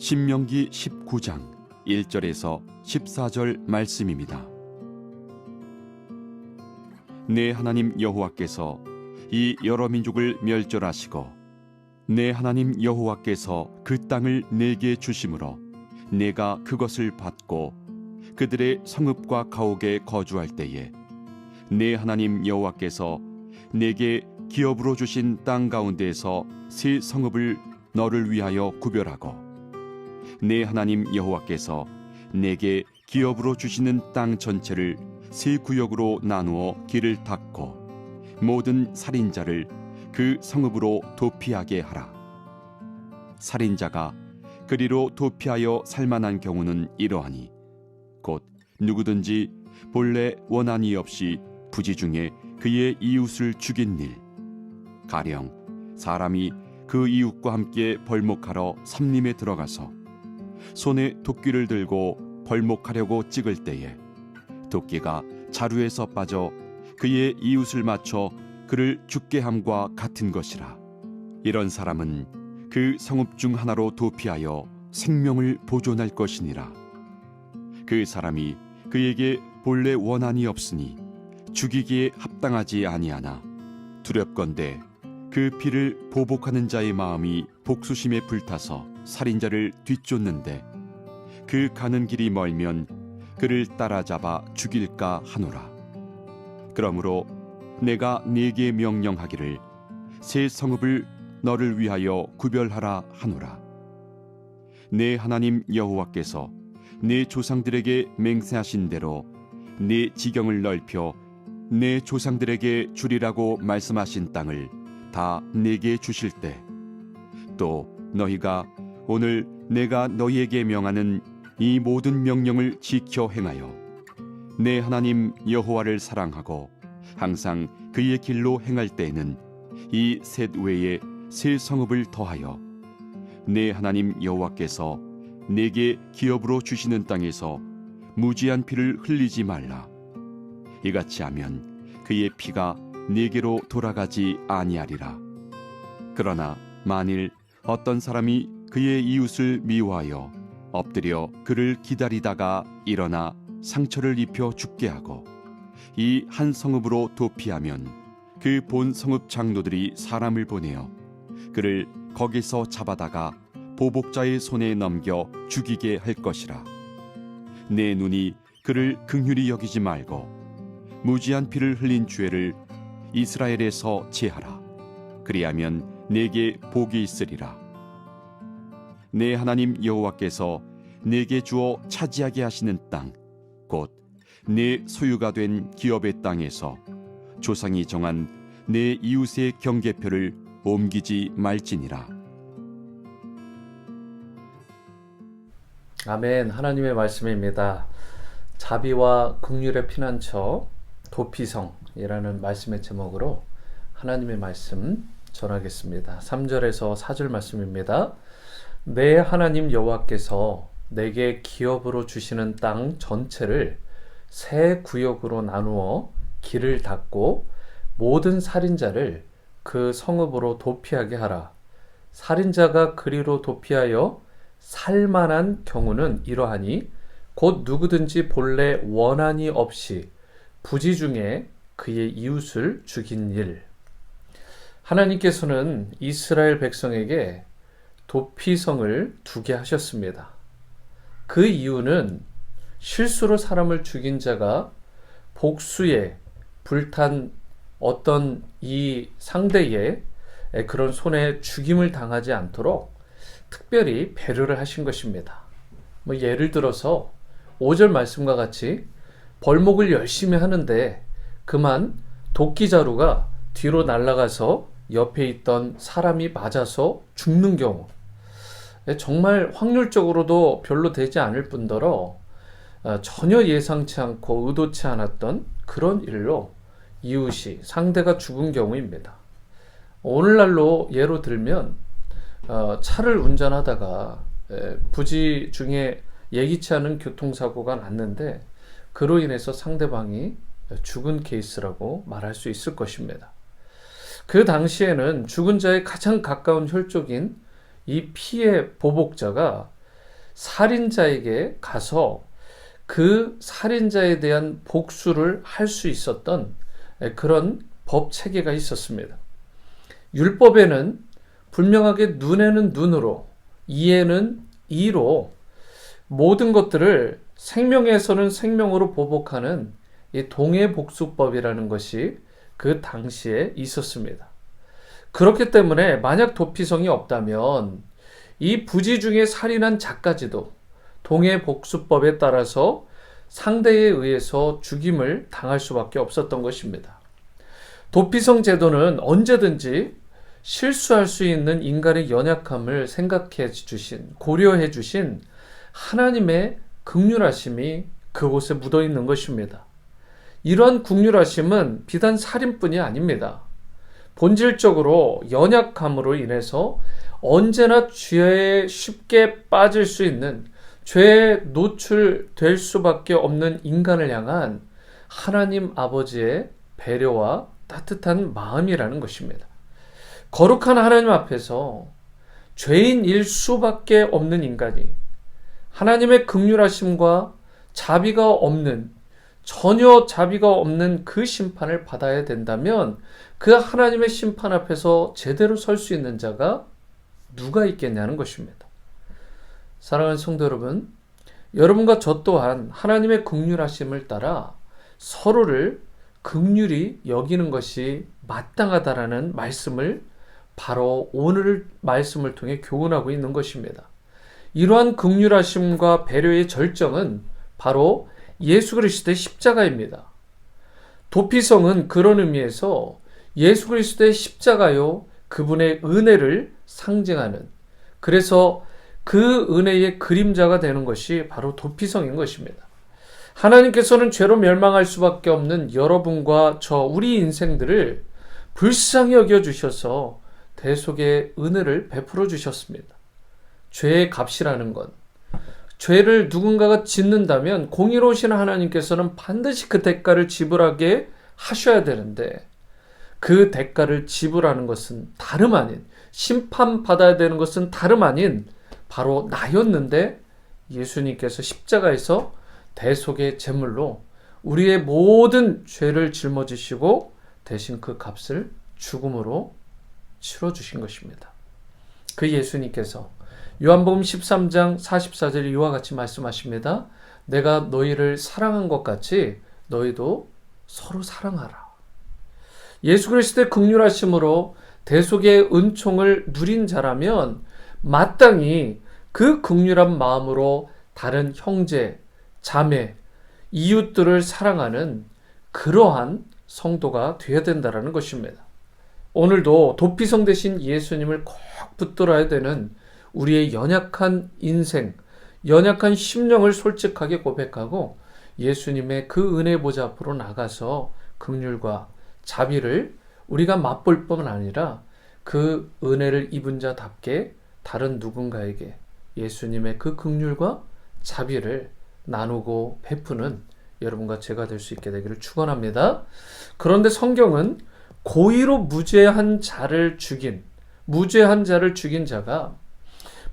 신명기 19장 1절에서 14절 말씀입니다. 내 하나님 여호와께서 이 여러 민족을 멸절하시고 내 하나님 여호와께서 그 땅을 내게 주심으로 내가 그것을 받고 그들의 성읍과 가옥에 거주할 때에 내 하나님 여호와께서 내게 기업으로 주신 땅 가운데에서 새 성읍을 너를 위하여 구별하고 내 하나님 여호와께서 내게 기업으로 주시는 땅 전체를 세 구역으로 나누어 길을 닦고 모든 살인자를 그 성읍으로 도피하게 하라. 살인자가 그리로 도피하여 살만한 경우는 이러하니 곧 누구든지 본래 원한이 없이 부지 중에 그의 이웃을 죽인 일, 가령 사람이 그 이웃과 함께 벌목하러 삼림에 들어가서 손에 도끼를 들고 벌목하려고 찍을 때에 도끼가 자루에서 빠져 그의 이웃을 맞춰 그를 죽게 함과 같은 것이라. 이런 사람은 그 성읍 중 하나로 도피하여 생명을 보존할 것이니라. 그 사람이 그에게 본래 원한이 없으니 죽이기에 합당하지 아니하나 두렵건대 그 피를 보복하는 자의 마음이 복수심에 불타서 살인자를 뒤쫓는데 그 가는 길이 멀면 그를 따라잡아 죽일까 하노라. 그러므로 내가 네게 명령하기를 새 성읍을 너를 위하여 구별하라 하노라. 내 하나님 여호와께서 내 조상들에게 맹세하신 대로 내 지경을 넓혀 내 조상들에게 주리라고 말씀하신 땅을 다 내게 주실 때 또 너희가 오늘 내가 너희에게 명하는 이 모든 명령을 지켜 행하여 내 하나님 여호와를 사랑하고 항상 그의 길로 행할 때에는 이 셋 외에 새 성읍을 더하여 내 하나님 여호와께서 내게 기업으로 주시는 땅에서 무지한 피를 흘리지 말라. 이같이 하면 그의 피가 네게로 돌아가지 아니하리라. 그러나 만일 어떤 사람이 그의 이웃을 미워하여 엎드려 그를 기다리다가 일어나 상처를 입혀 죽게 하고 이 한 성읍으로 도피하면 그 본 성읍 장로들이 사람을 보내어 그를 거기서 잡아다가 보복자의 손에 넘겨 죽이게 할 것이라. 내 눈이 그를 긍휼히 여기지 말고 무지한 피를 흘린 죄를 이스라엘에서 제하라. 그리하면 내게 복이 있으리라. 내 하나님 여호와께서 내게 주어 차지하게 하시는 땅, 곧 내 소유가 된 기업의 땅에서 조상이 정한 내 이웃의 경계표를 옮기지 말지니라. 아멘. 하나님의 말씀입니다. 자비와 긍휼의 피난처 도피성이라는 말씀의 제목으로 하나님의 말씀 전하겠습니다. 3절에서 4절 말씀입니다. 내 하나님 여호와께서 내게 기업으로 주시는 땅 전체를 세 구역으로 나누어 길을 닦고 모든 살인자를 그 성읍으로 도피하게 하라. 살인자가 그리로 도피하여 살만한 경우는 이러하니 곧 누구든지 본래 원한이 없이 부지 중에 그의 이웃을 죽인 일. 하나님께서는 이스라엘 백성에게 도피성을 두게 하셨습니다. 그 이유는 실수로 사람을 죽인 자가 복수에 불탄 어떤 이 상대의 그런 손에 죽임을 당하지 않도록 특별히 배려를 하신 것입니다. 예를 들어서 5절 말씀과 같이 벌목을 열심히 하는데 그만 도끼자루가 뒤로 날아가서 옆에 있던 사람이 맞아서 죽는 경우, 정말 확률적으로도 별로 되지 않을 뿐더러 전혀 예상치 않고 의도치 않았던 그런 일로 이웃이 상대가 죽은 경우입니다. 오늘날로 예로 들면 차를 운전하다가 부지 중에 예기치 않은 교통사고가 났는데 그로 인해서 상대방이 죽은 케이스라고 말할 수 있을 것입니다. 그 당시에는 죽은 자의 가장 가까운 혈족인 이 피의 보복자가 살인자에게 가서 그 살인자에 대한 복수를 할 수 있었던 그런 법 체계가 있었습니다. 율법에는 분명하게 눈에는 눈으로, 이에는 이로 모든 것들을 생명에서는 생명으로 보복하는 이 동해복수법이라는 것이 그 당시에 있었습니다. 그렇기 때문에 만약 도피성이 없다면 이 부지 중에 살인한 자까지도 동해복수법에 따라서 상대에 의해서 죽임을 당할 수밖에 없었던 것입니다. 도피성 제도는 언제든지 실수할 수 있는 인간의 연약함을 생각해 주신, 고려해 주신 하나님의 긍휼하심이 그곳에 묻어 있는 것입니다. 이러한 긍휼하심은 비단 살인뿐이 아닙니다. 본질적으로 연약함으로 인해서 언제나 죄에 쉽게 빠질 수 있는, 죄에 노출될 수밖에 없는 인간을 향한 하나님 아버지의 배려와 따뜻한 마음이라는 것입니다. 거룩한 하나님 앞에서 죄인일 수밖에 없는 인간이 하나님의 긍휼하심과 자비가 없는, 전혀 자비가 없는 그 심판을 받아야 된다면 그 하나님의 심판 앞에서 제대로 설 수 있는 자가 누가 있겠냐는 것입니다. 사랑하는 성도 여러분, 여러분과 저 또한 하나님의 긍휼하심을 따라 서로를 긍휼히 여기는 것이 마땅하다라는 말씀을 바로 오늘 말씀을 통해 교훈하고 있는 것입니다. 이러한 긍휼하심과 배려의 절정은 바로 예수 그리스도의 십자가입니다. 도피성은 그런 의미에서 예수 그리스도의 십자가요, 그분의 은혜를 상징하는, 그래서 그 은혜의 그림자가 되는 것이 바로 도피성인 것입니다. 하나님께서는 죄로 멸망할 수밖에 없는 여러분과 우리 인생들을 불쌍히 여겨주셔서 대속의 은혜를 베풀어 주셨습니다. 죄의 값이라는 것, 죄를 누군가가 짓는다면 공의로우신 하나님께서는 반드시 그 대가를 지불하게 하셔야 되는데, 그 대가를 지불하는 것은 다름 아닌, 심판받아야 되는 것은 다름 아닌 바로 나였는데, 예수님께서 십자가에서 대속의 제물로 우리의 모든 죄를 짊어지시고 대신 그 값을 죽음으로 치러주신 것입니다. 그 예수님께서 요한복음 13장 44절에 이와 같이 말씀하십니다. 내가 너희를 사랑한 것 같이 너희도 서로 사랑하라. 예수 그리스도의 긍휼하심으로 대속의 은총을 누린 자라면 마땅히 그 긍휼한 마음으로 다른 형제, 자매, 이웃들을 사랑하는 그러한 성도가 되어야 된다는 것입니다. 오늘도 도피성 되신 예수님을 꼭 붙들어야 되는 우리의 연약한 인생, 연약한 심령을 솔직하게 고백하고 예수님의 그 은혜 보좌 앞으로 나가서 긍휼과 자비를 우리가 맛볼 뿐만 아니라 그 은혜를 입은 자답게 다른 누군가에게 예수님의 그 긍휼과 자비를 나누고 베푸는 여러분과 제가 될 수 있게 되기를 축원합니다. 그런데 성경은 고의로 무죄한 자를 죽인 자가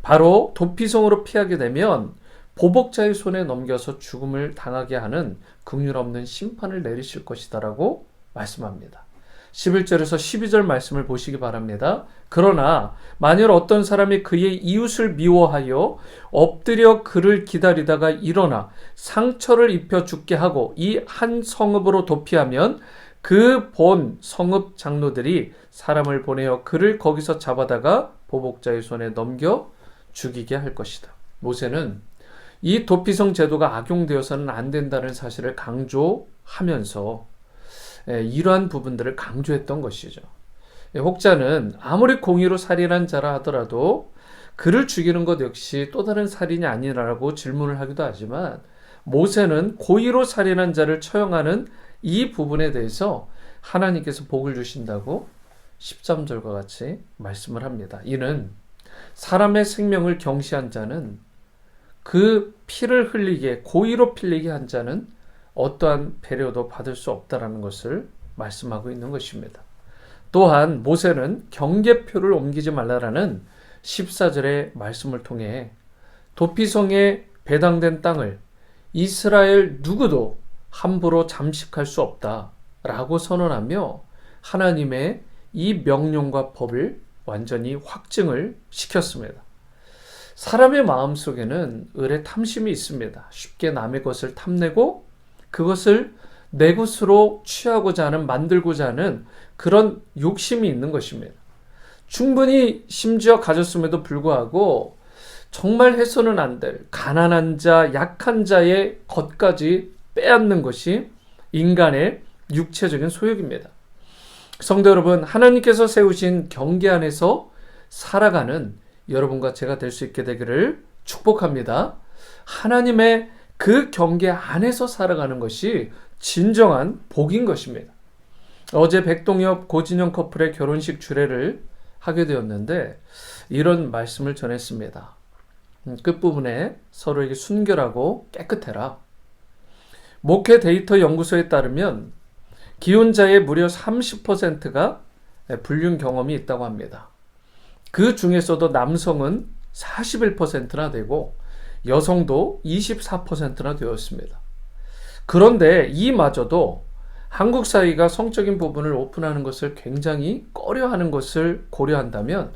바로 도피성으로 피하게 되면 보복자의 손에 넘겨서 죽음을 당하게 하는 긍휼 없는 심판을 내리실 것이다라고 말씀합니다. 11절에서 12절 말씀을 보시기 바랍니다. 그러나 만일 어떤 사람이 그의 이웃을 미워하여 엎드려 그를 기다리다가 일어나 상처를 입혀 죽게 하고 이 한 성읍으로 도피하면 그 본 성읍 장로들이 사람을 보내어 그를 거기서 잡아다가 보복자의 손에 넘겨 죽이게 할 것이다. 모세는 이 도피성 제도가 악용되어서는 안 된다는 사실을 강조하면서 이러한 부분들을 강조했던 것이죠. 혹자는 아무리 공의로 살인한 자라 하더라도 그를 죽이는 것 역시 또 다른 살인이 아니라고 질문을 하기도 하지만 모세는 고의로 살인한 자를 처형하는 이 부분에 대해서 하나님께서 복을 주신다고 13절과 같이 말씀을 합니다. 이는 사람의 생명을 경시한 자는 그 피를 흘리게 고의로 빌리게 한 자는 어떠한 배려도 받을 수 없다라는 것을 말씀하고 있는 것입니다. 또한 모세는 경계표를 옮기지 말라라는 14절의 말씀을 통해 도피성에 배당된 땅을 이스라엘 누구도 함부로 잠식할 수 없다라고 선언하며 하나님의 이 명령과 법을 완전히 확증을 시켰습니다. 사람의 마음속에는 을의 탐심이 있습니다. 쉽게 남의 것을 탐내고 그것을 내 것으로 취하고자 하는, 만들고자 하는 그런 욕심이 있는 것입니다. 충분히 심지어 가졌음에도 불구하고 정말 해서는 안 될 가난한 자, 약한 자의 것까지 빼앗는 것이 인간의 육체적인 소욕입니다. 성도 여러분, 하나님께서 세우신 경계 안에서 살아가는 여러분과 제가 될 수 있게 되기를 축복합니다. 하나님의 그 경계 안에서 살아가는 것이 진정한 복인 것입니다. 어제 백동엽 고진영 커플의 결혼식 주례를 하게 되었는데 이런 말씀을 전했습니다. 끝부분에 서로에게 순결하고 깨끗해라. 목회 데이터 연구소에 따르면 기혼자의 무려 30%가 불륜 경험이 있다고 합니다. 그 중에서도 남성은 41%나 되고 여성도 24%나 되었습니다. 그런데 이마저도 한국 사회가 성적인 부분을 오픈하는 것을 굉장히 꺼려하는 것을 고려한다면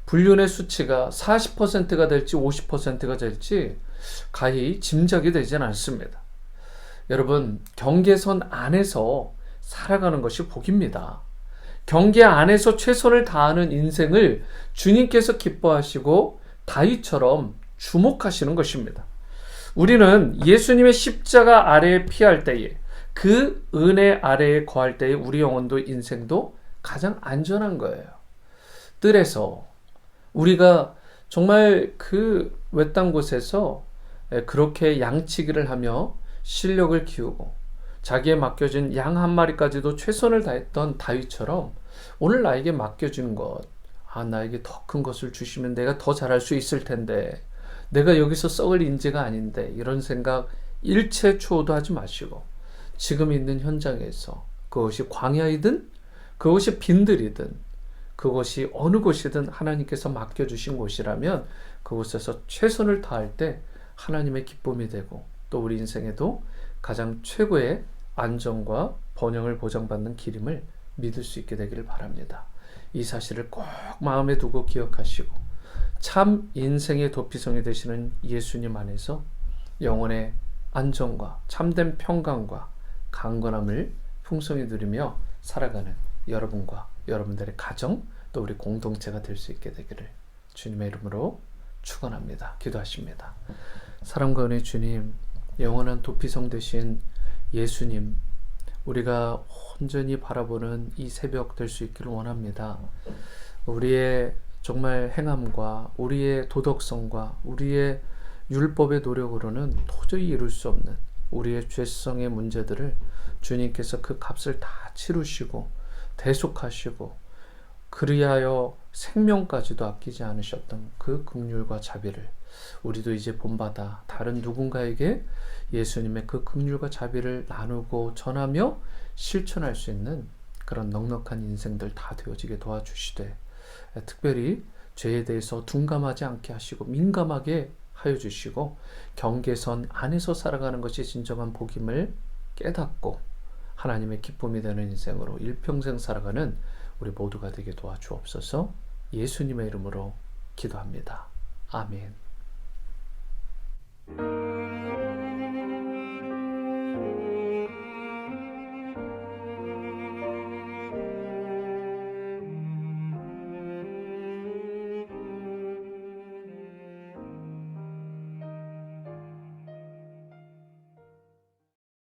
불륜의 수치가 40%가 될지 50%가 될지 가히 짐작이 되진 않습니다. 여러분, 경계선 안에서 살아가는 것이 복입니다. 경계 안에서 최선을 다하는 인생을 주님께서 기뻐하시고 다윗처럼 주목하시는 것입니다. 우리는 예수님의 십자가 아래에 피할 때에, 그 은혜 아래에 거할 때에 우리 영혼도 인생도 가장 안전한 거예요. 뜰에서 우리가 정말 그 외딴 곳에서 그렇게 양치기를 하며 실력을 키우고 자기에 맡겨진 양 한 마리까지도 최선을 다했던 다윗처럼 오늘 나에게 맡겨진 것, 나에게 더 큰 것을 주시면 내가 더 잘할 수 있을 텐데, 내가 여기서 썩을 인재가 아닌데, 이런 생각 일체 추호도 하지 마시고 지금 있는 현장에서, 그것이 광야이든 그것이 빈들이든 그것이 어느 곳이든 하나님께서 맡겨주신 곳이라면 그곳에서 최선을 다할 때 하나님의 기쁨이 되고 또 우리 인생에도 가장 최고의 안정과 번영을 보장받는 길임을 믿을 수 있게 되기를 바랍니다. 이 사실을 꼭 마음에 두고 기억하시고 참 인생의 도피성이 되시는 예수님 안에서 영혼의 안정과 참된 평강과 강건함을 풍성히 누리며 살아가는 여러분과 여러분들의 가정, 또 우리 공동체가 될 수 있게 되기를 주님의 이름으로 축원합니다. 기도하십니다. 사랑과 은혜 주님, 영원한 도피성 되신 예수님, 우리가 온전히 바라보는 이 새벽 될 수 있기를 원합니다. 우리의 정말 행함과 우리의 도덕성과 우리의 율법의 노력으로는 도저히 이룰 수 없는 우리의 죄성의 문제들을 주님께서 그 값을 다 치르시고 대속하시고 그리하여 생명까지도 아끼지 않으셨던 그 긍휼과 자비를 우리도 이제 본받아 다른 누군가에게 예수님의 그 긍휼과 자비를 나누고 전하며 실천할 수 있는 그런 넉넉한 인생들 다 되어지게 도와주시되, 특별히 죄에 대해서 둔감하지 않게 하시고 민감하게 하여 주시고 경계선 안에서 살아가는 것이 진정한 복임을 깨닫고 하나님의 기쁨이 되는 인생으로 일평생 살아가는 우리 모두가 되게 도와주옵소서. 예수님의 이름으로 기도합니다. 아멘.